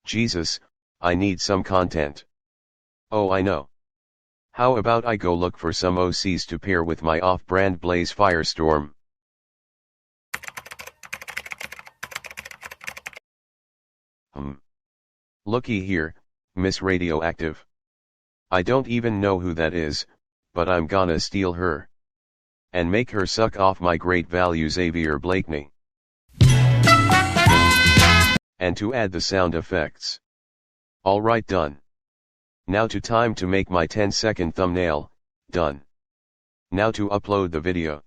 Jesus, I need some content. Oh, I know. How about I go look for some OCs to pair with my off-brand Blaze Firestorm? Looky here, Miss Radioactive. I don't even know who that is, but I'm gonna steal her. And make her suck off my great value Xavier Blakeney. And to add the sound effects. Alright, done. Now to time to make my 10-second thumbnail, done. Now to upload the video.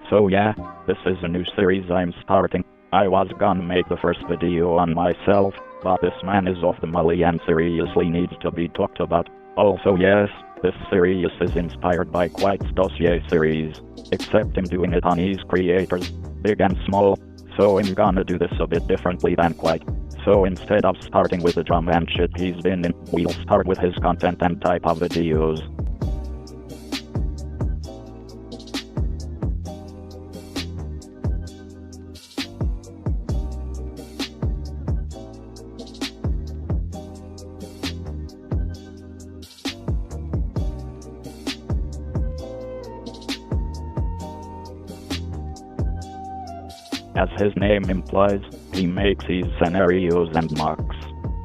So yeah, this is a new series I'm starting. I was gonna make the first video on myself, but this man is off the molly and seriously needs to be talked about. Also yes, this series is inspired by Quite's Dossier series, except I'm doing it on his creators, big and small, so I'm gonna do this a bit differently than Quite. So instead of starting with the drama and shit he's been in, we'll start with his content and type of videos. As his name implies, he makes these scenarios and mocks.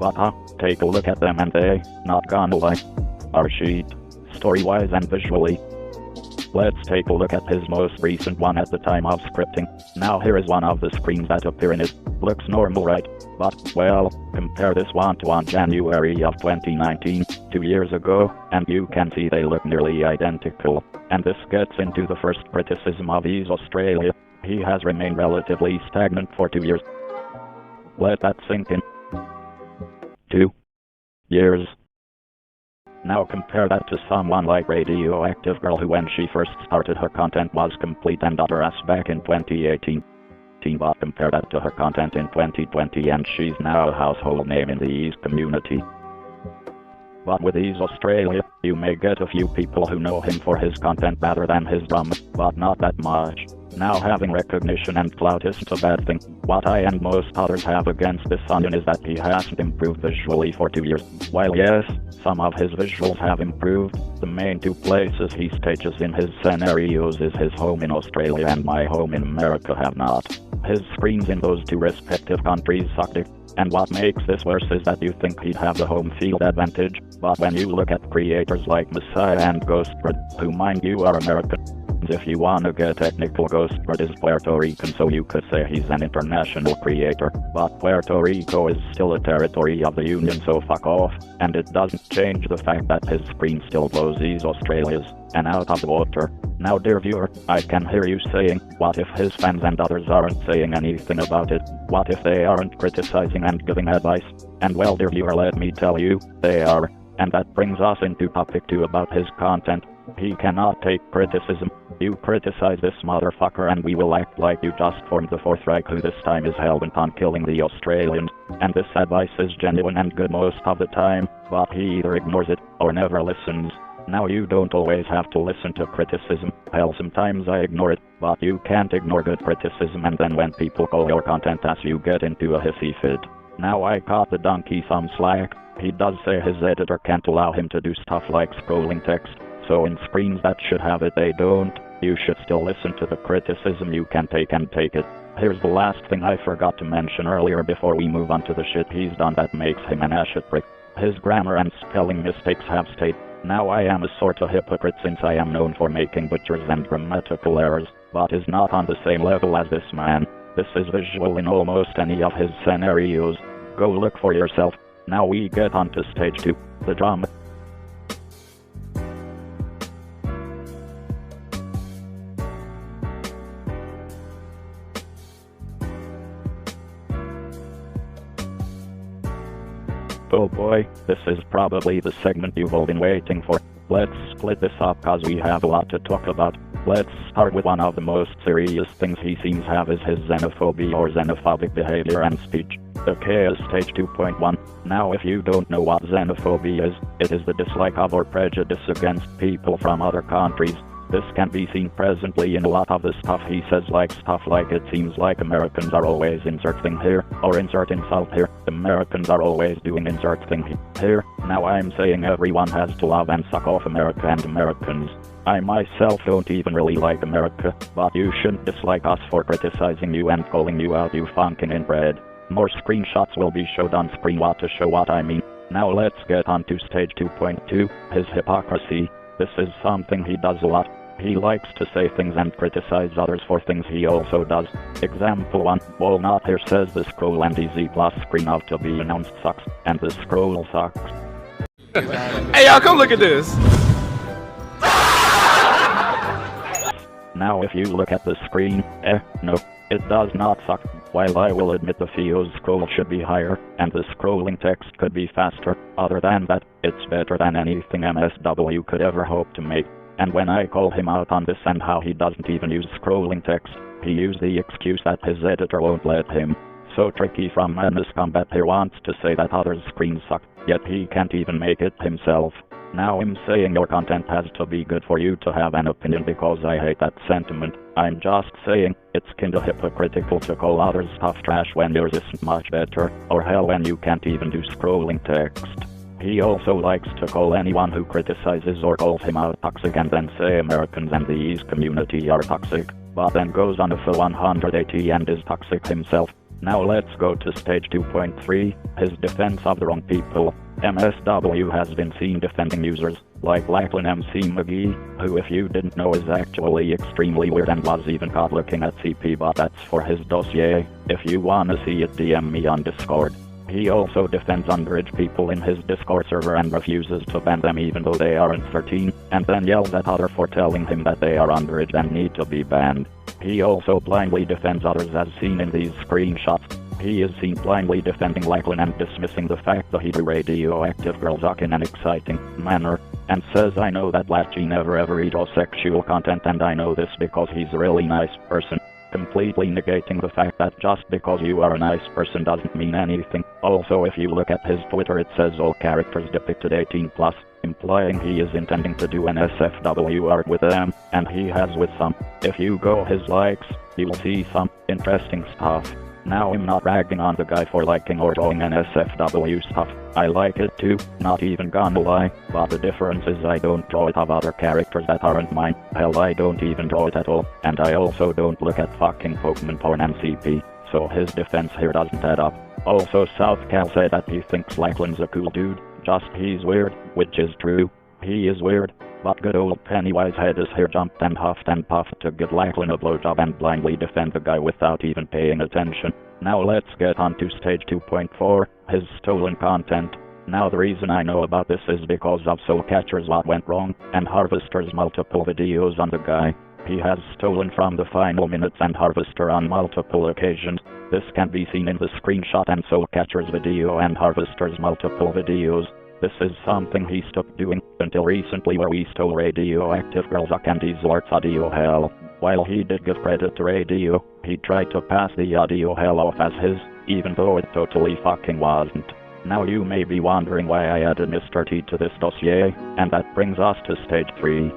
But take a look at them and they, not gonna lie, are shit, story-wise and visually. Let's take a look at his most recent one at the time of scripting. Now here is one of the screens that appear in it. Looks normal, right? But, well, compare this one to on January of 2019, 2 years ago, and you can see they look nearly identical. And this gets into the first criticism of his Australia. He has remained relatively stagnant for 2 years. Let that sink in. 2 years. Now compare that to someone like Radioactive Girl, who when she first started her content was complete and utter ass back in 2018. But compare that to her content in 2020 and she's now a household name in the East community. But with Ease Australia, you may get a few people who know him for his content rather than his drama, but not that much. Now having recognition and clout isn't a bad thing. What I and most others have against this onion is that he hasn't improved visually for 2 years. While yes, some of his visuals have improved, the main 2 places he stages in his scenarios is his home in Australia and my home in America have not. His screens in those 2 respective countries suck dick. And what makes this worse is that you think he'd have the home field advantage, but when you look at creators like Messiah and Ghostbird, who mind you are American, if you wanna get technical, Ghostbird is Puerto Rican, so you could say he's an international creator, but Puerto Rico is still a territory of the Union, so fuck off, and it doesn't change the fact that his screen still blows these Australias, and out of the water. Now dear viewer, I can hear you saying, what if his fans and others aren't saying anything about it? What if they aren't criticizing and giving advice? And well dear viewer, let me tell you, they are. And that brings us into topic 2 about his content. He cannot take criticism. You criticize this motherfucker and we will act like you just formed the Fourth Reich, who this time is hell-bent on killing the Australians. And this advice is genuine and good most of the time, but he either ignores it or never listens. Now you don't always have to listen to criticism. Hell, sometimes I ignore it, but you can't ignore good criticism, and then when people call your content ass you get into a hissy fit. Now I caught the donkey some slack. He does say his editor can't allow him to do stuff like scrolling text, so in screens that should have it they don't. You should still listen to the criticism you can take and take it. Here's the last thing I forgot to mention earlier before we move on to the shit he's done that makes him an ashit-prick. His grammar and spelling mistakes have stayed. Now I am a sort of hypocrite since I am known for making butchers and grammatical errors, but is not on the same level as this man. This is visual in almost any of his scenarios. Go look for yourself. Now we get on to stage 2, the drama. Oh boy, this is probably the segment you've all been waiting for. Let's split this up cause we have a lot to talk about. Let's start with one of the most serious things he seems to have is his xenophobia or xenophobic behavior and speech. Okay, stage 2.1. Now if you don't know what xenophobia is, it is the dislike of or prejudice against people from other countries. This can be seen presently in a lot of the stuff he says, like stuff like it seems like Americans are always insert thing here, or insert insult here, Americans are always doing insert thing here. Now I'm saying everyone has to love and suck off America and Americans. I myself don't even really like America, but you shouldn't dislike us for criticizing you and calling you out, you funkin' inbred. More screenshots will be showed on screen to show what I mean. Now let's get on to stage 2.2, his hypocrisy. This is something he does a lot. He likes to say things and criticize others for things he also does. Example 1, Walnut here says the scroll and easy plus screen of to be announced sucks, and the scroll sucks. Hey y'all, come look at this! Now if you look at the screen, no, it does not suck. While I will admit the FIO's scroll should be higher, and the scrolling text could be faster, other than that, it's better than anything MSW could ever hope to make. And when I call him out on this and how he doesn't even use scrolling text, he used the excuse that his editor won't let him. So Tricky from Madness Combat here wants to say that others' screens suck, yet he can't even make it himself. Now I'm saying your content has to be good for you to have an opinion, because I hate that sentiment. I'm just saying, it's kinda hypocritical to call others' stuff trash when yours isn't much better, or hell when you can't even do scrolling text. He also likes to call anyone who criticizes or calls him out toxic and then say Americans and the East community are toxic, but then goes on a full 180 and is toxic himself. Now let's go to stage 2.3, his defense of the wrong people. MSW has been seen defending users like Lachlan MC McGee, who if you didn't know is actually extremely weird and was even caught looking at CP, but that's for his dossier. If you wanna see it, DM me on Discord. He also defends underage people in his Discord server and refuses to ban them even though they aren't 13, and then yells at others for telling him that they are underage and need to be banned. He also blindly defends others as seen in these screenshots. He is seen blindly defending Lachlan and dismissing the fact that he do radioactive girls suck in an exciting manner, and says I know that Lachie never ever eat sexual content and I know this because he's a really nice person. Completely negating the fact that just because you are a nice person doesn't mean anything. Also if you look at his Twitter it says all characters depicted 18+, implying he is intending to do an SFW art with them, and he has with some. If you go his likes, you'll see some interesting stuff. Now I'm not ragging on the guy for liking or drawing an SFW stuff. I like it too, not even gonna lie, but the difference is I don't draw it of other characters that aren't mine. Hell, I don't even draw it at all, and I also don't look at fucking Pokemon porn and CP, so his defense here doesn't add up. Also South Cal said that he thinks Lachlan's a cool dude, just he's weird, which is true. He is weird, but good old Pennywise head is here jumped and huffed and puffed to give Lachlan a blowjob and blindly defend the guy without even paying attention. Now let's get on to stage 2.4, his stolen content. Now the reason I know about this is because of Soul Catcher's What Went Wrong, and Harvester's multiple videos on the guy. He has stolen from the Final Minutes and Harvester on multiple occasions. This can be seen in the screenshot and Soul Catcher's video and Harvester's multiple videos. This is something he stopped doing until recently, where we stole radioactive girls and his Lord's audio hell. While he did give credit to radio, he tried to pass the audio hell off as his, even though it totally fucking wasn't. Now you may be wondering why I added Mr. T to this dossier, and that brings us to stage 3.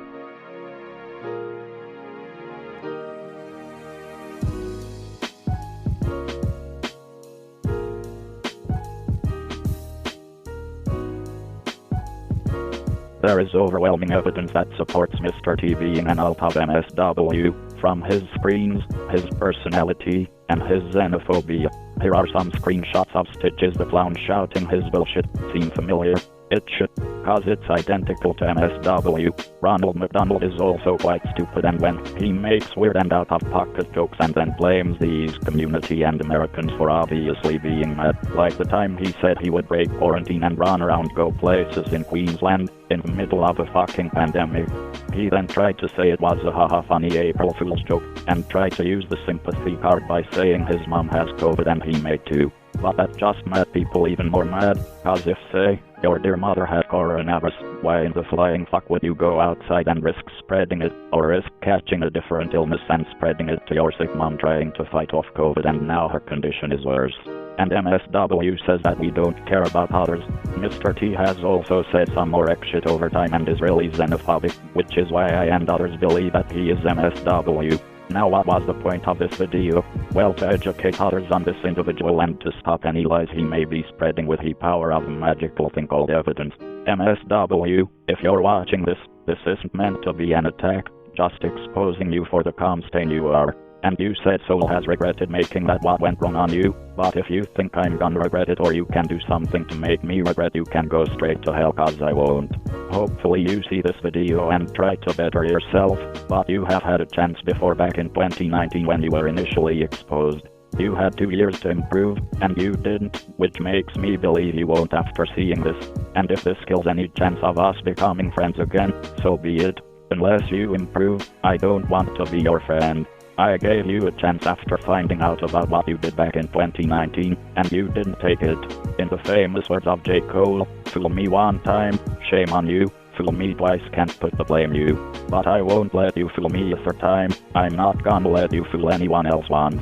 There is overwhelming evidence that supports Mr. T being an alt of MSW, from his screens, his personality, and his xenophobia. Here are some screenshots of Stitches the Clown shouting his bullshit. Seem familiar? It should, cause it's identical to MSW. Ronald McDonald is also quite stupid, and when he makes weird and out-of-pocket jokes and then blames the East community and Americans for obviously being mad, like the time he said he would break quarantine and run around go places in Queensland, in the middle of a fucking pandemic. He then tried to say it was a haha funny April Fool's joke, and tried to use the sympathy card by saying his mom has COVID and he may too. But that just made people even more mad, cause if, say, your dear mother had coronavirus, why in the flying fuck would you go outside and risk spreading it, or risk catching a different illness and spreading it to your sick mom trying to fight off COVID, and now her condition is worse. And MSW says that we don't care about others. Mr. T has also said some more X shit over time and is really xenophobic, which is why I and others believe that he is MSW. Now what was the point of this video? Well, to educate others on this individual and to stop any lies he may be spreading with the power of a magical thing called evidence. MSW, if you're watching this isn't meant to be an attack, just exposing you for the calm stain you are. And you said Soul has regretted making that what went wrong on you, but if you think I'm gonna regret it or you can do something to make me regret, you can go straight to hell, cause I won't. Hopefully you see this video and try to better yourself, but you have had a chance before back in 2019 when you were initially exposed. You had 2 years to improve, and you didn't, which makes me believe you won't after seeing this. And if this kills any chance of us becoming friends again, so be it. Unless you improve, I don't want to be your friend. I gave you a chance after finding out about what you did back in 2019, and you didn't take it. In the famous words of J. Cole, fool me one time, shame on you, fool me twice, can't put the blame you. But I won't let you fool me a third time, I'm not gonna let you fool anyone else once.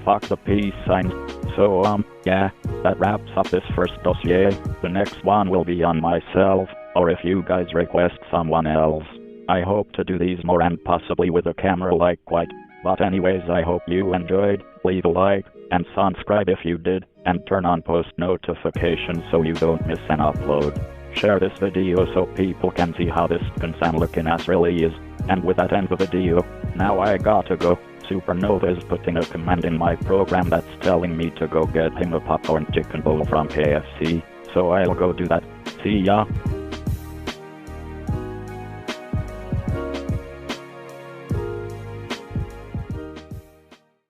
Fuck the peace signs. So yeah, that wraps up this first dossier. The next one will be on myself, or if you guys request someone else. I hope to do these more and possibly with a camera like quite. But anyways, I hope you enjoyed. Leave a like, and subscribe if you did, and turn on post notifications so you don't miss an upload. Share this video so people can see how this concerned looking ass really is. And with that end the video, now I gotta go. Supernova is putting a command in my program that's telling me to go get him a popcorn chicken bowl from KFC, so I'll go do that. See ya!